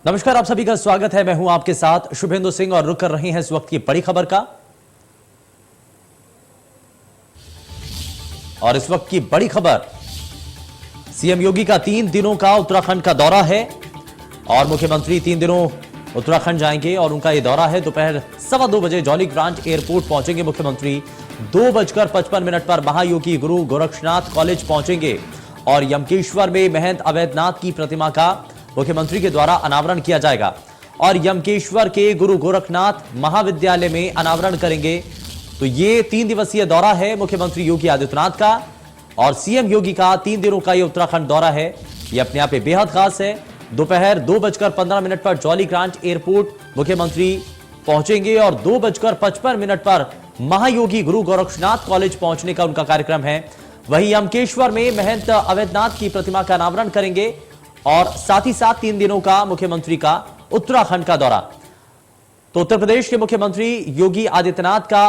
नमस्कार, आप सभी का स्वागत है। मैं हूं आपके साथ शुभेंदु सिंह और रुक कर रहे हैं इस वक्त की बड़ी खबर का। और इस वक्त की बड़ी खबर, सीएम योगी का 3 दिनों का उत्तराखंड का दौरा है और मुख्यमंत्री 3 दिनों उत्तराखंड जाएंगे और उनका यह दौरा है। दोपहर 2:15 बजे जौलीग्रांट एयरपोर्ट पहुंचेंगे मुख्यमंत्री। 2:55 पर महायोगी गुरु गोरक्षनाथ कॉलेज पहुंचेंगे और यमकेश्वर में महंत अवैधनाथ की प्रतिमा का मुख्यमंत्री के द्वारा अनावरण किया जाएगा और यमकेश्वर के गुरु गोरखनाथ महाविद्यालय में अनावरण करेंगे। तो ये 3 दिवसीय दौरा है मुख्यमंत्री योगी आदित्यनाथ का और सीएम योगी का 3 दिनों का ये उत्तराखंड दौरा है। ये अपने आप में बेहद खास है। दोपहर 2:15 पर जौलीग्रांट एयरपोर्ट मुख्यमंत्री पहुंचेंगे और 2:55 पर महायोगी गुरु गोरक्षनाथ कॉलेज पहुंचने का उनका कार्यक्रम है। वहीं यमकेश्वर में महंत अवैधनाथ की प्रतिमा का अनावरण करेंगे और साथ ही साथ 3 दिनों का मुख्यमंत्री का उत्तराखंड का दौरा। तो उत्तर प्रदेश के मुख्यमंत्री योगी आदित्यनाथ का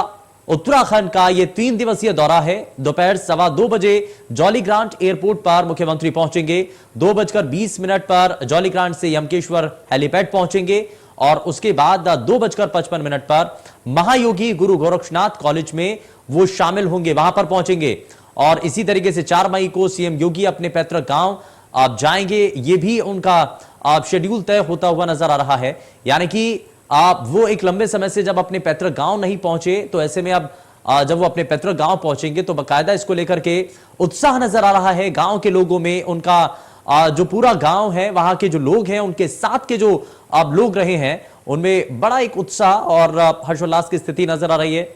उत्तराखंड का यह 3 दिवसीय दौरा है। दोपहर 2:15 बजे जौलीग्रांट एयरपोर्ट पर मुख्यमंत्री पहुंचेंगे। 2:20 पर जौलीग्रांट से यमकेश्वर हेलीपैड पहुंचेंगे और उसके बाद 2:55 पर महायोगी गुरु गोरक्षनाथ कॉलेज में वो शामिल होंगे, वहां पर पहुंचेंगे। और इसी तरीके से 4 मई को सीएम योगी अपने पैतृक गांव आप जाएंगे। ये भी उनका शेड्यूल तय होता हुआ नजर आ रहा है। यानी कि आप वो एक लंबे समय से जब अपने पैतृक गांव नहीं पहुंचे, तो ऐसे में अब जब वो अपने पैतृक गांव पहुंचेंगे तो बाकायदा इसको लेकर के उत्साह नजर आ रहा है गांव के लोगों में। उनका जो पूरा गांव है, वहां के जो लोग हैं, उनके साथ के जो अब लोग रहे हैं, उनमें बड़ा एक उत्साह और हर्षोल्लास की स्थिति नजर आ रही है।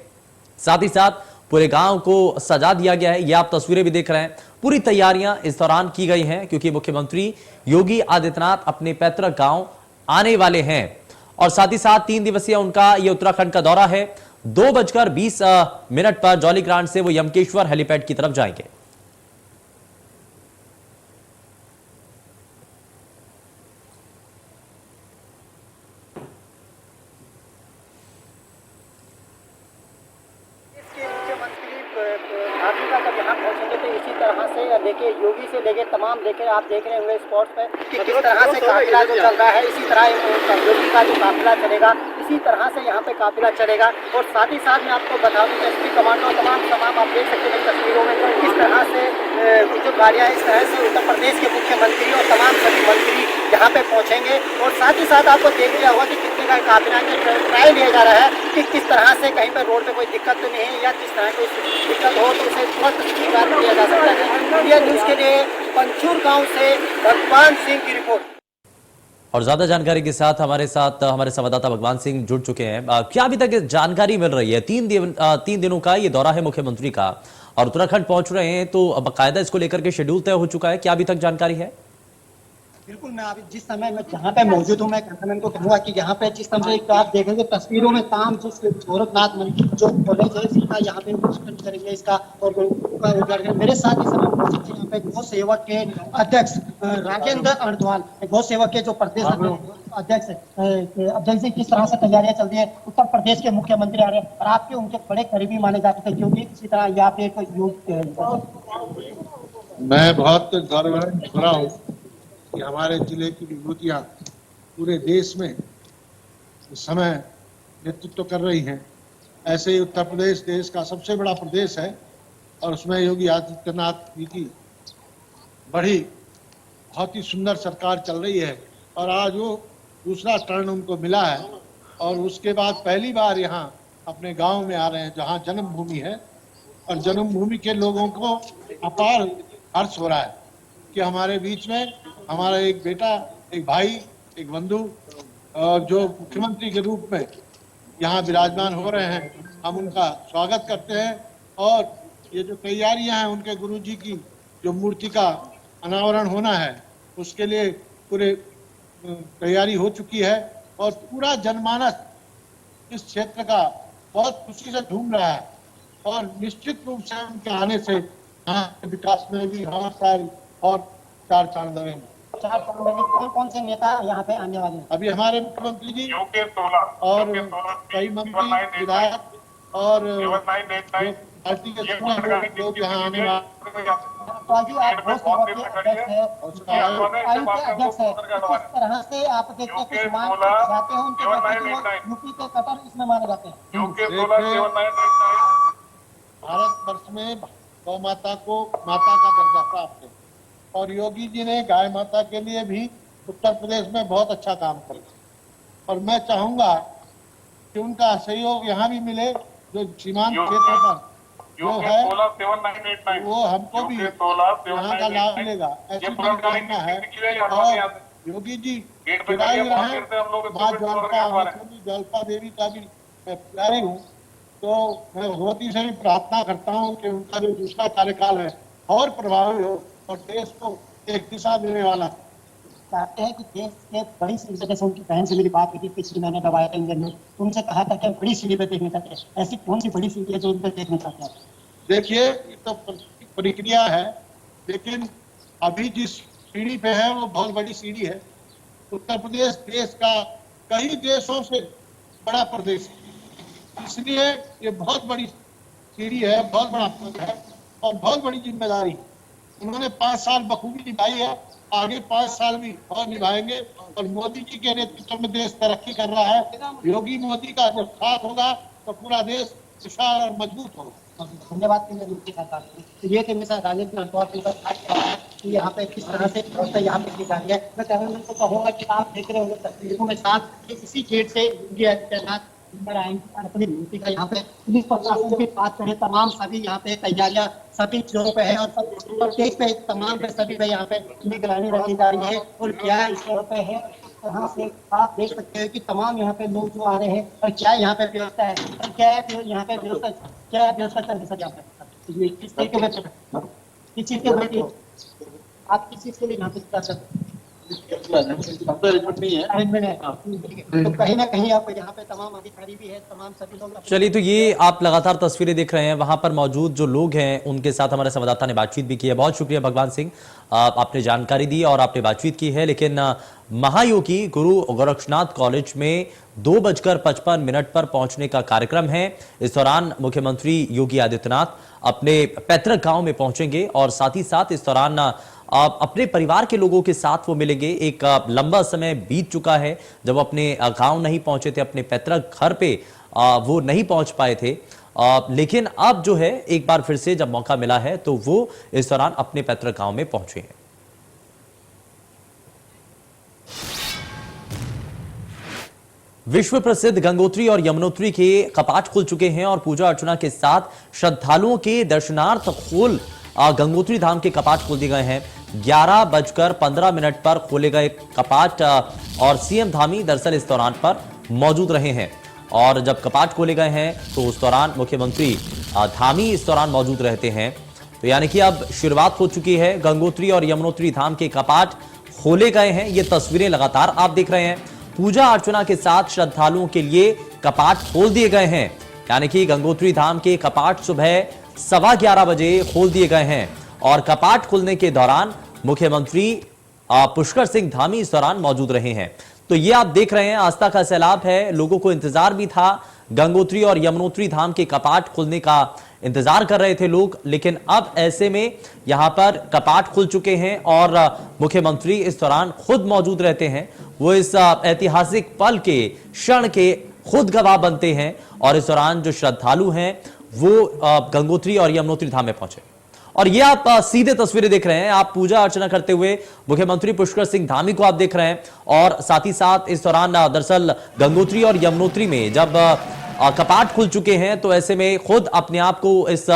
साथ ही साथ पूरे गांव को सजा दिया गया है। ये आप तस्वीरें भी देख रहे हैं। पूरी तैयारियां इस दौरान की गई हैं क्योंकि मुख्यमंत्री योगी आदित्यनाथ अपने पैतृक गांव आने वाले हैं। और साथ ही साथ 3 दिवसीय उनका यह उत्तराखंड का दौरा है। 2:20 पर जौलीग्रांट से वो यमकेश्वर हेलीपैड की तरफ जाएंगे। जब यहाँ पहुँचेंगे तो इसी तरह से देखिए योगी से लेके तमाम देखे आप देख रहे होंगे स्पॉट्स पे कि किस तरह से काफिला जो चल रहा है, इसी तरह योगी का जो काफिला चलेगा, इसी तरह से यहाँ पे काफिला चलेगा। और साथ ही साथ मैं आपको बता दूँ एसपी कमांडो तमाम आप देख सकते हैं तस्वीरों में किस तरह से जो गाड़ियाँ इस तरह से उत्तर प्रदेश के मुख्यमंत्री और तमाम सभी मंत्री यहाँ पे पहुँचेंगे। और साथ ही साथ आपको देख लिया होगा कि कितने का काफिला ट्रायल लिया जा रहा है कि किस तरह से कहीं पर रोड पे कोई दिक्कत तो नहीं है या जिस तरह कोई दिक्कत हो तो उसे तुरंत स्वीकार किया जा सकता है। इंडिया न्यूज़ के लिए पंचूर गांव से भगवान सिंह की रिपोर्ट। और ज्यादा जानकारी के साथ हमारे संवाददाता भगवान सिंह जुड़ चुके हैं। क्या अभी तक जानकारी मिल रही है? 3 दिनों का ये दौरा है मुख्यमंत्री का और उत्तराखंड पहुंच रहे हैं, तो बाकायदा इसको लेकर के शेड्यूल तय हो चुका है। क्या अभी तक जानकारी है? बिल्कुल, मैं अभी जिस समय मैं जहाँ पे मौजूद हूँ, मैं कैमरामैन को कहूँगा कि यहाँ पे जिस समय एक आप देखेंगे तस्वीरों में ताम जिस गोरखनाथ मंदिर जो कॉलेज है इसका यहाँ पे उद्घाटन करेंगे इसका और उद्घाटन मेरे साथ इस समय मौजूद है यहाँ पे गौ सेवक के अध्यक्ष राजेंद्र अर्धवाल, गौ सेवक के जो प्रदेश अध्यक्ष अध्यक्ष जी, किस तरह से तैयारियां चल रही है? उत्तर प्रदेश के मुख्यमंत्री आ रहे हैं और आपके उनके बड़े करीबी माने जाते थे क्योंकि इसी तरह यहाँ पे एक मैं बहुत गौरवान्वित हो रहा हूँ कि हमारे जिले की विभूतियाँ पूरे देश में इस समय नेतृत्व कर रही हैं। ऐसे ही उत्तर प्रदेश देश का सबसे बड़ा प्रदेश है और उसमें योगी आदित्यनाथ जी की बहुत ही सुंदर सरकार चल रही है और आज वो दूसरा टर्न उनको मिला है और उसके बाद पहली बार यहाँ अपने गांव में आ रहे हैं जहाँ जन्मभूमि है और जन्मभूमि के लोगों को अपार हर्ष हो रहा है कि हमारे बीच में हमारा एक बेटा, एक भाई, एक बंधु जो मुख्यमंत्री के रूप में यहाँ विराजमान हो रहे हैं। हम उनका स्वागत करते हैं और ये जो तैयारियां हैं उनके गुरुजी की जो मूर्ति का अनावरण होना है उसके लिए पूरे तैयारी हो चुकी है और पूरा जनमानस इस क्षेत्र का बहुत खुशी से झूम रहा है और निश्चित रूप से उनके आने से यहाँ विकास में भी और चार चांद लगेंगे। कौन से नेता यहाँ पे आने वाले हैं? अभी हमारे मुख्यमंत्री जी और कई मंत्री, विधायक और पार्टी के लोग यहाँ आने वाले तो जी आप घोष विभाग के अध्यक्ष हैं, आयु के अध्यक्ष हैं, किस तरह से आप देखते हैं कुछ मान जाते हैं उनके यूपी के कटर इसमें माने जाते हैं। भारत वर्ष में गौ माता को माता का दर्जा प्राप्त है और योगी जी ने गाय माता के लिए भी उत्तर प्रदेश में बहुत अच्छा काम किया और मैं चाहूंगा कि उनका सहयोग यहाँ भी मिले। जो सीमांत क्षेत्र पर जो है वो हमको भी यहाँ का लाभ मिलेगा, ऐसी परिकल्पना है। और योगी जी चुनावी रहे, माँ ज्वालपा देवी का भी मैं प्यारी हूँ, तो मैं भगवती से भी प्रार्थना करता हूँ कि उनका जो दूसरा कार्यकाल है और प्रभावी हो और देश को एक दिशा देने वाला। चाहते हैं कि देश के बड़ी सीढ़ी जैसे उनकी बहन से मेरी बात हुई थी पिछली महीने दबाया था इंजन में, उनसे कहा था कि हम बड़ी सीढ़ी पे देखना चाहते हैं। ऐसी कौन सी बड़ी सीढ़ी है जो उन पर देखना चाहते हैं? देखिए ये तो प्रक्रिया है, लेकिन अभी जिस सीढ़ी पे है वो बहुत बड़ी सीढ़ी है। उत्तर प्रदेश देश का कई देशों से बड़ा प्रदेश है, इसलिए ये बहुत बड़ी सीढ़ी है, बहुत बड़ा पद है और बहुत बड़ी जिम्मेदारी। उन्होंने 5 साल बखूबी निभाई है, आगे 5 साल भी और निभाएंगे और मोदी जी के नेतृत्व में देश तरक्की कर रहा है। योगी मोदी का जब साथ होगा तो पूरा देश विशाल और मजबूत होगा। धन्यवाद तो ये कि मिसाल राजनीतिक तौर पर कि यहाँ पे किस तरह से व्यवस्था यहाँ पे की जा रही है। मैं कैमरामैन को कहूँगा कि आप देख रहे होंगे तस्वीरों में साथ इसी गेट से योगी आदित्यनाथ आएंगे अपनी नीति का यहाँ पे पुलिस प्रशासन की बात करें, तमाम सभी यहाँ पे तैयारियां सभी चीजों पे है और स्टेज पे तमाम पे सभी पे यहाँ पे निगरानी रखी जा रही है और क्या इस तरह पे है। यहाँ से आप देख सकते हैं कि तमाम यहाँ पे लोग जो आ रहे हैं और क्या यहाँ पे व्यवस्था है और क्या यहाँ पे व्यवस्था चल रही है यहाँ पे किस तरीके में किस चीज के बैठी आप किस चीज के लिए यहाँ पे कर सकते हैं? तो कहीं ना कहीं आप यहाँ पे तमाम अधिकारी भी है, तमाम सभी लोग। चलिए, तो ये आप लगातार तस्वीरें देख रहे हैं, वहां पर मौजूद जो लोग हैं उनके साथ हमारे संवाददाता ने बातचीत भी की है। बहुत शुक्रिया भगवान सिंह, आपने जानकारी दी और आपने बातचीत की है। लेकिन महायोगी गुरु गोरक्षनाथ कॉलेज में 2:55 पर पहुंचने का कार्यक्रम है। इस दौरान मुख्यमंत्री योगी आदित्यनाथ अपने पैतृक गांव में पहुंचेंगे और साथ ही साथ इस दौरान अपने परिवार के लोगों के साथ वो मिलेंगे। एक लंबा समय बीत चुका है जब अपने गांव नहीं पहुंचे थे, अपने पैतृक घर पे वो नहीं पहुंच पाए थे, लेकिन अब जो है एक बार फिर से जब मौका मिला है तो वो इस दौरान अपने पैतृक गांव में पहुंचे हैं। विश्व प्रसिद्ध गंगोत्री और यमुनोत्री के कपाट खुल चुके हैं और पूजा अर्चना के साथ श्रद्धालुओं के दर्शनार्थ गंगोत्री धाम के कपाट खोल दिए गए हैं। 11:15 पर खोले गए कपाट और सीएम धामी दरअसल इस दौरान पर मौजूद रहे हैं और जब कपाट खोले गए हैं तो उस दौरान मुख्यमंत्री धामी इस दौरान मौजूद रहते हैं। तो यानी कि अब शुरुआत हो चुकी है, गंगोत्री और यमुनोत्री धाम के कपाट खोले गए हैं। ये तस्वीरें लगातार आप देख रहे हैं। पूजा अर्चना के साथ श्रद्धालुओं के लिए कपाट खोल दिए गए हैं, यानी कि गंगोत्री धाम के कपाट सुबह 11:15 बजे खोल दिए गए हैं और कपाट खुलने के दौरान मुख्यमंत्री पुष्कर सिंह धामी इस दौरान मौजूद रहे हैं। तो ये आप देख रहे हैं, आस्था का सैलाब है, लोगों को इंतजार भी था, गंगोत्री और यमुनोत्री धाम के कपाट खुलने का इंतजार कर रहे थे लोग, लेकिन अब ऐसे में यहां पर कपाट खुल चुके हैं और मुख्यमंत्री इस दौरान खुद मौजूद रहते हैं। वो इस ऐतिहासिक पल के क्षण के खुद गवाह बनते हैं और इस दौरान जो श्रद्धालु हैं वो गंगोत्री और यमुनोत्री धाम में पहुंचे। और ये आप सीधे तस्वीरें देख रहे हैं, आप पूजा अर्चना करते हुए मुख्यमंत्री पुष्कर सिंह धामी को आप देख रहे हैं और साथ ही साथ इस दौरान दरअसल गंगोत्री और यमुनोत्री में जब कपाट खुल चुके हैं तो ऐसे में खुद अपने आप को इस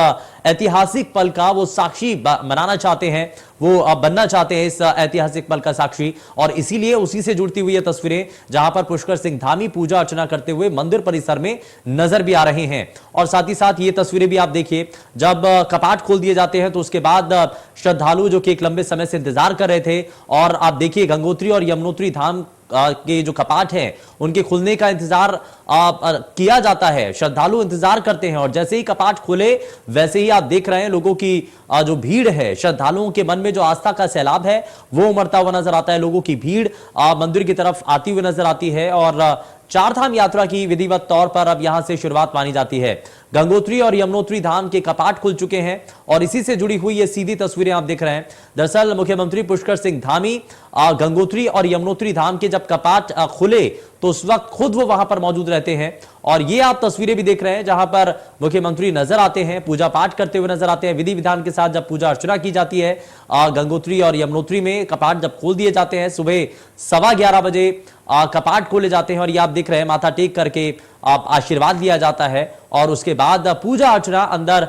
ऐतिहासिक पल का वो साक्षी बनाना चाहते हैं, वो बनना चाहते हैं इस ऐतिहासिक पल का साक्षी और इसीलिए उसी से जुड़ती हुई ये तस्वीरें जहां पर पुष्कर सिंह धामी पूजा अर्चना करते हुए मंदिर परिसर में नजर भी आ रहे हैं। और साथ ही साथ ये तस्वीरें भी आप देखिए, जब कपाट खोल दिए जाते हैं तो उसके बाद श्रद्धालु जो कि एक लंबे समय से इंतजार कर रहे थे और आप देखिए गंगोत्री और यमुनोत्री धाम के जो कपाट हैं उनके खुलने का इंतजार किया जाता है, श्रद्धालु इंतजार करते हैं और जैसे ही कपाट खुले वैसे ही आप देख रहे हैं लोगों की जो भीड़ है, श्रद्धालुओं के मन में जो आस्था का सैलाब है वो उमड़ता हुआ नजर आता है। लोगों की भीड़ मंदिर की तरफ आती हुई नजर आती है और चारधाम यात्रा की विधिवत तौर पर अब यहां से शुरुआत मानी जाती है। गंगोत्री और यमुनोत्री धाम के कपाट खुल चुके हैं और इसी से जुड़ी हुई ये सीधी तस्वीरें आप देख रहे हैं। दरअसल मुख्यमंत्री पुष्कर सिंह धामी गंगोत्री और यमुनोत्री धाम के जब कपाट खुले तो उस वक्त खुद वो वहां पर मौजूद रहते हैं और ये आप तस्वीरें भी देख रहे हैं जहां पर मुख्यमंत्री नजर आते हैं, पूजा पाठ करते हुए नजर आते हैं। विधि विधान के साथ जब पूजा अर्चना की जाती है गंगोत्री और यमुनोत्री में कपाट जब खोल दिए जाते हैं, सुबह 11:15 बजे कपाट खोले जाते हैं और ये आप देख रहे हैं माथा टेक करके आशीर्वाद लिया जाता है और उसके बाद पूजा अर्चना अंदर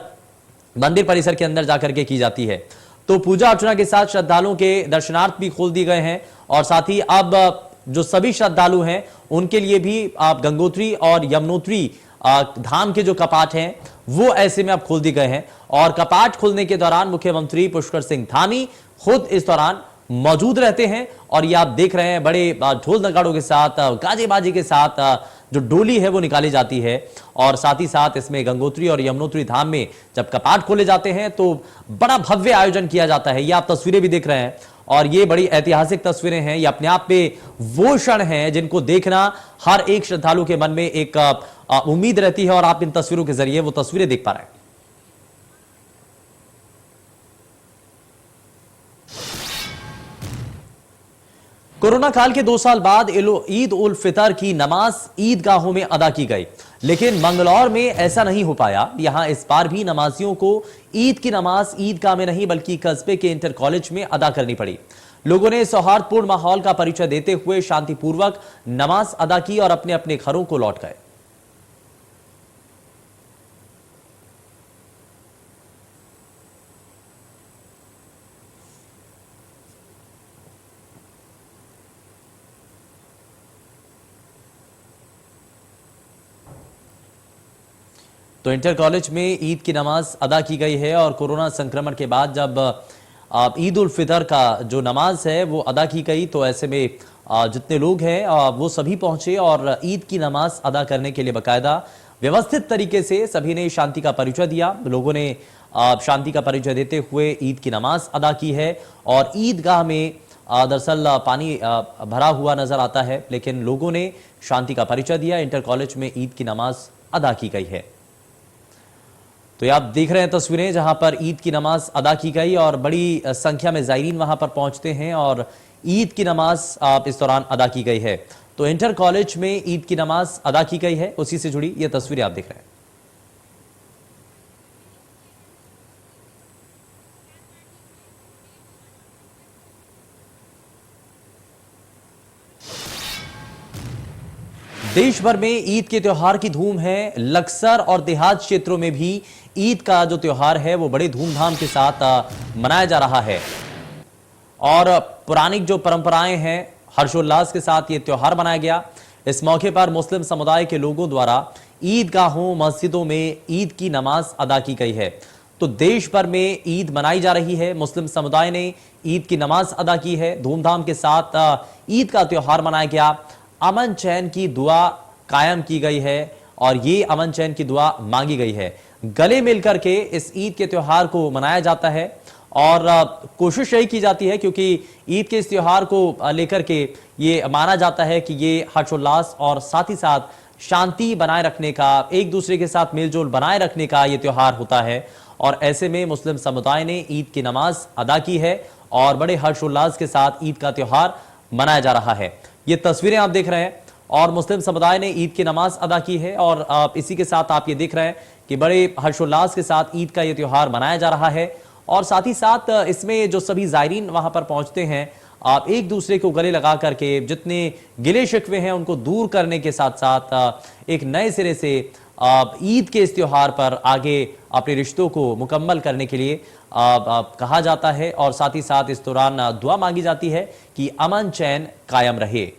मंदिर परिसर के अंदर जाकर के की जाती है। तो पूजा अर्चना के साथ श्रद्धालुओं के दर्शनार्थ भी खोल दिए गए हैं और साथ ही अब जो सभी श्रद्धालु हैं उनके लिए भी आप गंगोत्री और यमुनोत्री धाम के जो कपाट हैं वो ऐसे में अब खोल दिए गए हैं और कपाट खोलने के दौरान मुख्यमंत्री पुष्कर सिंह धामी खुद इस दौरान मौजूद रहते हैं और ये आप देख रहे हैं बड़े ढोल नगाड़ों के साथ, गाजे बाजे के साथ जो डोली है वो निकाली जाती है और साथ ही साथ इसमें गंगोत्री और यमुनोत्री धाम में जब कपाट खोले जाते हैं तो बड़ा भव्य आयोजन किया जाता है। ये आप तस्वीरें भी देख रहे हैं और ये बड़ी ऐतिहासिक तस्वीरें हैं। ये अपने आप में वो क्षण हैं जिनको देखना हर एक श्रद्धालु के मन में एक उम्मीद रहती है और आप इन तस्वीरों के जरिए वो तस्वीरें देख पा रहे हैं। कोरोना काल के 2 साल बाद ईद उल फितर की नमाज ईदगाहों में अदा की गई, लेकिन मंगलौर में ऐसा नहीं हो पाया। यहां इस बार भी नमाजियों को ईद की नमाज ईदगाह में नहीं बल्कि कस्बे के इंटर कॉलेज में अदा करनी पड़ी। लोगों ने सौहार्दपूर्ण माहौल का परिचय देते हुए शांतिपूर्वक नमाज अदा की और अपने अपने घरों को लौट गए। तो इंटर कॉलेज में ईद की नमाज अदा की गई है और कोरोना संक्रमण के बाद जब ईद उल फितर का जो नमाज है वो अदा की गई तो ऐसे में जितने लोग हैं वो सभी पहुंचे और ईद की नमाज अदा करने के लिए बाकायदा व्यवस्थित तरीके से सभी ने शांति का परिचय दिया। लोगों ने शांति का परिचय देते हुए ईद की नमाज अदा की है और ईदगाह में दरअसल पानी भरा हुआ नजर आता है, लेकिन लोगों ने शांति का परिचय दिया। इंटर कॉलेज में ईद की नमाज अदा की गई है। तो ये आप देख रहे हैं तस्वीरें जहां पर ईद की नमाज अदा की गई और बड़ी संख्या में ज़ायरीन वहां पर पहुंचते हैं और ईद की नमाज इस दौरान अदा की गई है। तो इंटर कॉलेज में ईद की नमाज अदा की गई है, उसी से जुड़ी ये तस्वीरें आप देख रहे हैं। देश भर में ईद के त्योहार की धूम है। लक्सर और देहात क्षेत्रों में भी ईद का जो त्योहार है वो बड़े धूमधाम के साथ मनाया जा रहा है और पुरानी जो परंपराएं हैं हर्षोल्लास के साथ ये त्योहार मनाया गया। इस मौके पर मुस्लिम समुदाय के लोगों द्वारा ईदगाहों मस्जिदों में ईद की नमाज अदा की गई है। तो देश भर में ईद मनाई जा रही है। मुस्लिम समुदाय ने ईद की नमाज अदा की है, धूमधाम के साथ ईद का त्योहार मनाया गया। अमन चैन की दुआ कायम की गई है और ये अमन चैन की दुआ मांगी गई है। गले मिलकर के इस ईद के त्योहार को मनाया जाता है और कोशिश यही की जाती है क्योंकि ईद के इस त्योहार को लेकर के ये माना जाता है कि ये हर्षोल्लास और साथ ही साथ शांति बनाए रखने का, एक दूसरे के साथ मेलजोल बनाए रखने का ये त्योहार होता है। और ऐसे में मुस्लिम समुदाय ने ईद की नमाज अदा की है और बड़े हर्षोल्लास के साथ ईद का त्योहार मनाया जा रहा है। ये तस्वीरें आप देख रहे हैं और मुस्लिम समुदाय ने ईद की नमाज अदा की है और इसी के साथ आप ये देख रहे हैं कि बड़े हर्षोल्लास के साथ ईद का ये त्योहार मनाया जा रहा है। और साथ ही साथ इसमें जो सभी ज़ायरीन वहां पर पहुंचते हैं आप एक दूसरे को गले लगा करके जितने गिले शिकवे हैं उनको दूर करने के साथ साथ एक नए सिरे से ईद के इस त्योहार पर आगे अपने रिश्तों को मुकम्मल करने के लिए कहा जाता है और साथ ही साथ इस दौरान दुआ मांगी जाती है कि अमन चैन कायम रहे।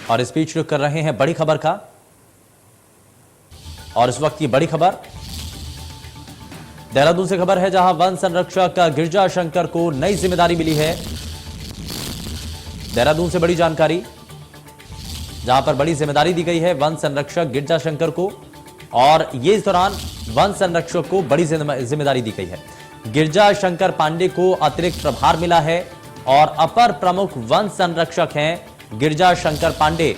और इस बीच रुक कर रहे हैं बड़ी खबर का और इस वक्त की बड़ी खबर देहरादून से खबर है जहां वन संरक्षक गिरजा शंकर को नई जिम्मेदारी मिली है। देहरादून से बड़ी जानकारी जहां पर बड़ी जिम्मेदारी दी गई है वन संरक्षक गिरजा शंकर को और ये इस दौरान वन संरक्षक को बड़ी जिम्मेदारी दी गई है। गिरिजा शंकर पांडे को अतिरिक्त प्रभार मिला है और अपर प्रमुख वन संरक्षक हैं गिरिजा शंकर पांडे,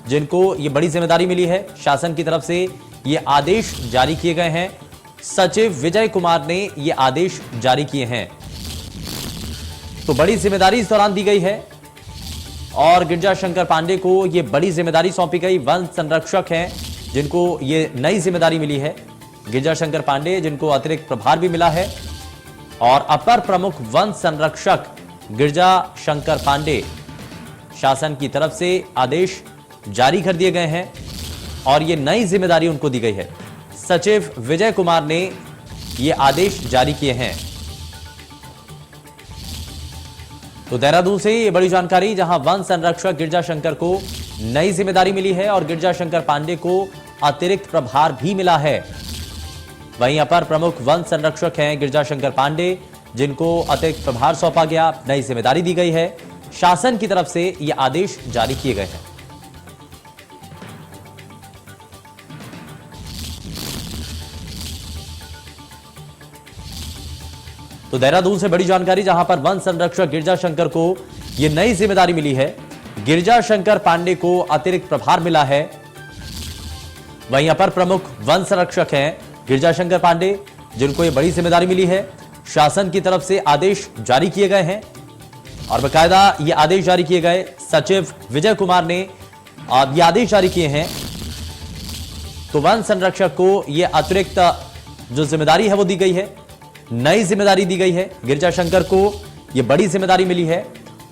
जिनको ये बड़ी जिम्मेदारी मिली है। शासन की तरफ से ये आदेश जारी किए गए हैं। सचिव विजय कुमार ने ये आदेश जारी किए हैं। तो बड़ी जिम्मेदारी इस दौरान दी गई है और गिरिजा शंकर पांडे को ये बड़ी जिम्मेदारी सौंपी गई। वन संरक्षक हैं जिनको ये नई जिम्मेदारी मिली है। गिरिजा शंकर पांडे जिनको अतिरिक्त प्रभार भी मिला है और अपर प्रमुख वन संरक्षक गिरिजा शंकर पांडे, शासन की तरफ से आदेश जारी कर दिए गए हैं और ये नई जिम्मेदारी उनको दी गई है। सचिव विजय कुमार ने ये आदेश जारी किए हैं। तो देहरादून से ये बड़ी जानकारी, जहां वन संरक्षक गिरिजा शंकर को नई जिम्मेदारी मिली है और गिरिजा शंकर पांडे को अतिरिक्त प्रभार भी मिला है। वहीं अपर प्रमुख वन संरक्षक हैं गिरिजा शंकर पांडे, जिनको अतिरिक्त प्रभार सौंपा गया, नई जिम्मेदारी दी गई है। शासन की तरफ से ये आदेश जारी किए गए हैं। तो देहरादून से बड़ी जानकारी, जहां पर वन संरक्षक गिरिजा शंकर को यह नई जिम्मेदारी मिली है। गिरिजा शंकर पांडे को अतिरिक्त प्रभार मिला है। वहीं अपर प्रमुख वन संरक्षक हैं गिरिजा शंकर पांडे, जिनको यह बड़ी जिम्मेदारी मिली है। शासन की तरफ से आदेश जारी किए गए हैं और बाकायदा ये आदेश जारी किए गए। सचिव विजय कुमार ने ये आदेश जारी किए हैं। तो वन संरक्षक को यह अतिरिक्त जो जिम्मेदारी है वो दी गई है, नई जिम्मेदारी दी गई है। गिरिजा शंकर को यह बड़ी जिम्मेदारी मिली है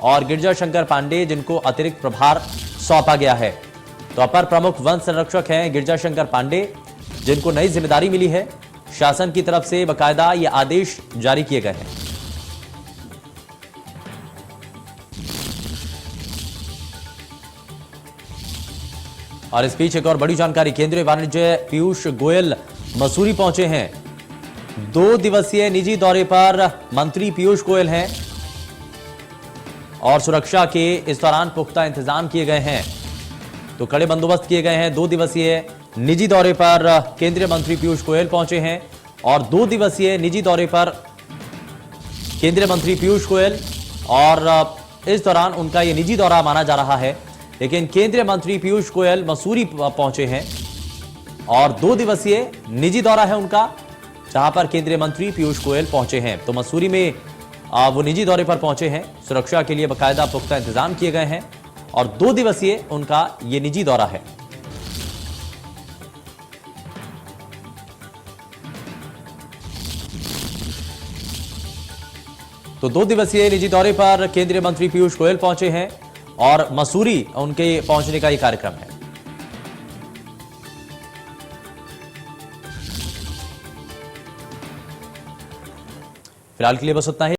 और गिरिजा शंकर पांडे जिनको अतिरिक्त प्रभार सौंपा गया है। तो अपर प्रमुख वन संरक्षक हैं गिरिजा शंकर पांडे, जिनको नई जिम्मेदारी मिली है। शासन की तरफ से बाकायदा ये आदेश जारी किए गए हैं। और इस बीच एक और बड़ी जानकारी, केंद्रीय वाणिज्य पीयूष गोयल मसूरी पहुंचे हैं। 2 दिवसीय निजी दौरे पर मंत्री पीयूष गोयल हैं और सुरक्षा के इस दौरान पुख्ता इंतजाम किए गए हैं। तो कड़े बंदोबस्त किए गए हैं। 2 दिवसीय निजी दौरे पर केंद्रीय मंत्री पीयूष गोयल पहुंचे हैं और 2 दिवसीय निजी दौरे पर केंद्रीय मंत्री पीयूष गोयल, और इस दौरान उनका यह निजी दौरा माना जा रहा है। लेकिन केंद्रीय मंत्री पीयूष गोयल मसूरी पहुंचे हैं और 2 दिवसीय निजी दौरा है उनका, जहां पर केंद्रीय मंत्री पीयूष गोयल पहुंचे हैं। तो मसूरी में वो निजी दौरे पर पहुंचे हैं। सुरक्षा के लिए बाकायदा पुख्ता इंतजाम किए गए हैं और 2 दिवसीय उनका ये निजी दौरा है। तो 2 दिवसीय निजी दौरे पर केंद्रीय मंत्री पीयूष गोयल पहुंचे हैं और मसूरी उनके पहुंचने का ये कार्यक्रम है। फिलहाल के लिए बस उतना ही।